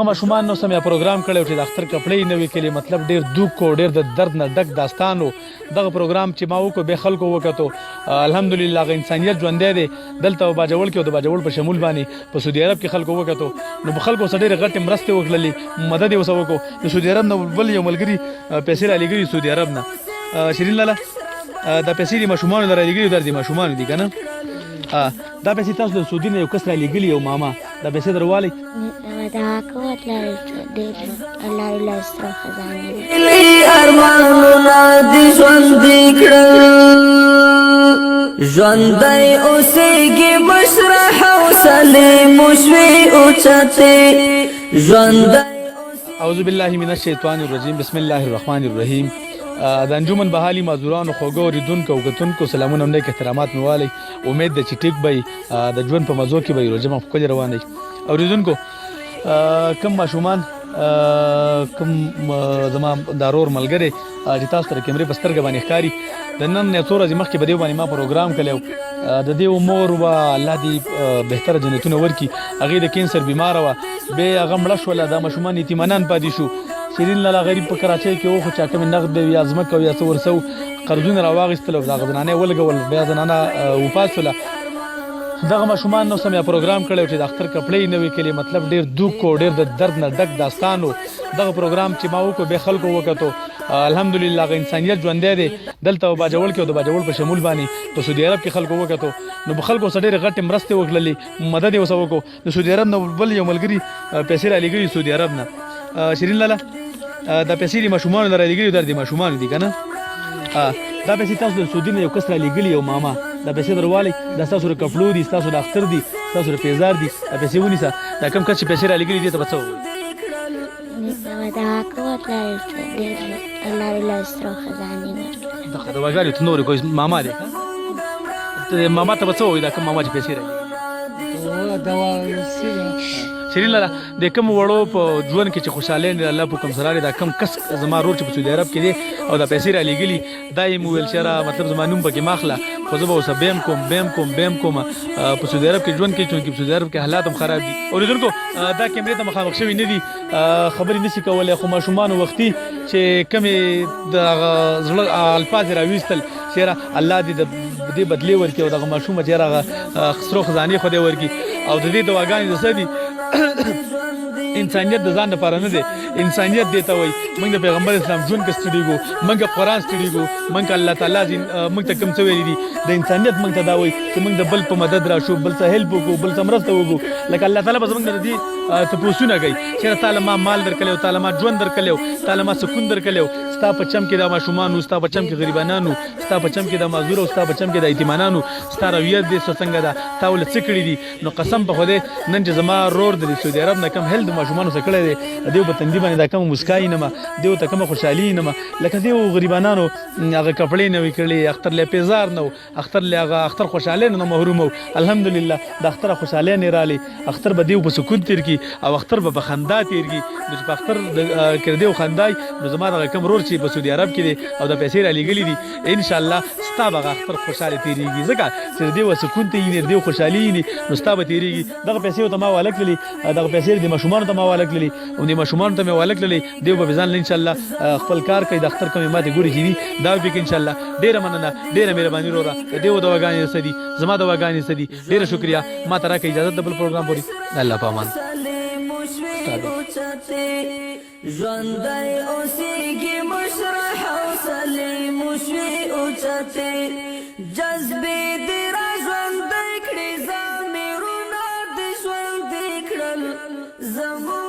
ماشومان نو سم یا پروګرام کړو چې د اختر کپړې نوې کړي مطلب ډیر دوک کو ډیر د درد نه ډک داستانو دغه پروګرام چې ما وکړو به خلکو وکړو الحمدلله غ انسانيت ژوندې دي دلته باجوړ کې او د باجوړ په شمول باندې په سعودي عرب کې خلکو وکړو نو خلکو سره ډېر غټ مرسته وکړلې مدد یې وسوکو د سعودي عرب نو بل یو ملګری پیسې را لګري سعودي عرب نه شیرین لاله دا پیسې د ماشومان لپاره لګري د ماشومان دي کنه دا پیسې تاسو د سعودي نه یو کس را لګلی او ماما دا پیسې دروالی دا قوت لري الله الله ستر خزانه ارمانونه دي ژوند کړل ژوندۍ اوسېږي مشره حوصلې مشوي اوچتې ژوندۍ اعوذ بالله من الشیطان الرجیم بسم الله الرحمن الرحیم د انجمن بحالی معذورانو خوږو ریدونکو او کتونکو سلامونه هم نیک احترامات مې والی امید ده چې ټیک به د ژوند په مزو کې به روژه مو ښکلې روان دی اورېدونکو کم ماشومان کم زما دا رور ملګری چې تاسو ته د کیمرې په سترګه باندې ښکاري د نن نه څو ورځې مخکې په دې باندې ما پروګرام کړی و د دې مور به الله دې بهتره جنتونه ورکړي هغې د کینسر بیماره وه بیا هغه مړه شوله دا ماشومان یتیمانان پاتې شو شیرین لاله غریب په کراچۍ کې و خو چا کومې نغد یا ځمکه او یا څه ورڅه و قرضونه را واخېستل او دغه زنانه یې ولګول بیا زنانه وفات شوله دغه ماشومان نو سم یا پروګرام کړی چې د اختر کپړې نوې کړي مطلب ډېر دوک او ډېر د درد نه ډک داستان و دغه پروګرام چې ما وکړو بیا خلکو وکړو الحمدلله غ انسانيت ژوندې دی دلته باجوړ کې او د باجوړ په شمول باندې په سعودي عرب کې خلکو وکړو نو خلکو سره ډېرې غټې مرستې وکړلې مدد یې وسوکو د سعودي عرب نه بل یو ملګري پیسې را لګري سعودي عرب نه شیرین لاله دا پیسې د ماشومان لپاره لګري د ماشومان دي کنه دا پیسې تاسو د سعودي نه یو کس را لګلی او ماما دا پیسې دروالی دا تاسو د کپلو دي تاسو د اختر دي تاسو د پیزار دي دا پیسې ونیسه دا کم کس چې پیسې را لګلی دي ته به څه ووایي دا قوت لري الله الله ستر خزانه دغه دواګانې ته نورې کوئی ماما دی ماما ته به څه ووایي دا کوم ماما چې پیسې را لګي شیرین لاله د کوم وړو په ژوند کې چې خوشحالۍ نه الله په کوم سره دا کم کس زما رور چې په سعودي عرب کې دی او دا پیسې را لګلي دا یې مو ویل شره مطلب زما نوم پکې ماخله خو زه به اوسه بیم کوم په سعودي عرب کې ژوند کوي چونکې په سعودي عرب کې حالات هم خراب دي اورېدونکو دا کیمرې ته مخامخ شوي نه دي خبرې نشي کولی خو ماشومانو وختي چې کومې د زړه الفاظ یې راویستل چېرې الله دې د دې بدلې ورکړي او دغه ماشومه چې هغه خسرو خزانې خو دې ورکړي او د دې دواګانې د څه دي انسانیت د ځان لپاره نه دی انسانیت دی ته وایي موږ د پیغمبر اسلام ژوند کې ستړي ګو موږ قرآن ستړي ګو موږ الله تعالی موږ ته کوم څه ویلي دي د انسانیت موږ ته دا وایي چې موږ د بل په مدد راشو بل څه هیلپ وکړو بل څه مرسته وکړو لکه الله تعالی به زموږ نه دي تپوسونه کوي چې تعالی ما مال درکړی او تعالی ما ژوند درکړی او تعالی ما سکون درکړی او ستا په چم کې د ماشومانو ستا په چم کې غریبانانو ستا په چم کې د معذور او ستا په چم کې د یتیمانانو ستا رویت دې څنګه ده تا ول څه کړي دي نو قسم په خدای نن چې زما رور د سعودي عرب نه کم هل د ماشومانو سره کړی دی دیو په تندي باندې دا کوم مسکای نه ما دیو ته کوم خوشحالي نه ما لکه دیو غریبانانو هغه کپړې نه وکړي اختر له پیزار نه اختر له هغه اختر خوشاله نه محروم الحمدلله د اختر خوشاله نه رالي اختر به دیو په سکون تیر کی او اختر به خندا تیر کی د اختر کړ دیو خندای نو زما د کوم رور چې په سعودي عرب کې دی او د پیسې را لګلې دي ان شاء الله ستا به اختر خوشاله تیریږي ځکه چې دیو سکون ته یې دیو خوشحالي نه نو ستا به تیریږي دغه پیسې ته ما والکلې دغه پیسې د ماشومان ته ما والکلې او د ماشومان ته مې والکلې دیو به ځان ان شاء الله خپل کار کوي د اختر کومه ماته ګوري چې دا به ان شاء الله ډیره مننه ډیره مهرباني وروره دیو دواګانې سدي زما دواګانې سدي ډیره شکریا ما ته راکې اجازه د بل پروګرام پوری الله پامان ژوندۍ اوسېږي مشره حوصلې مشوي اوچتې جذبې دې را ژوندۍ کړې ضمیرونه دې ژوندۍ کړل زموږ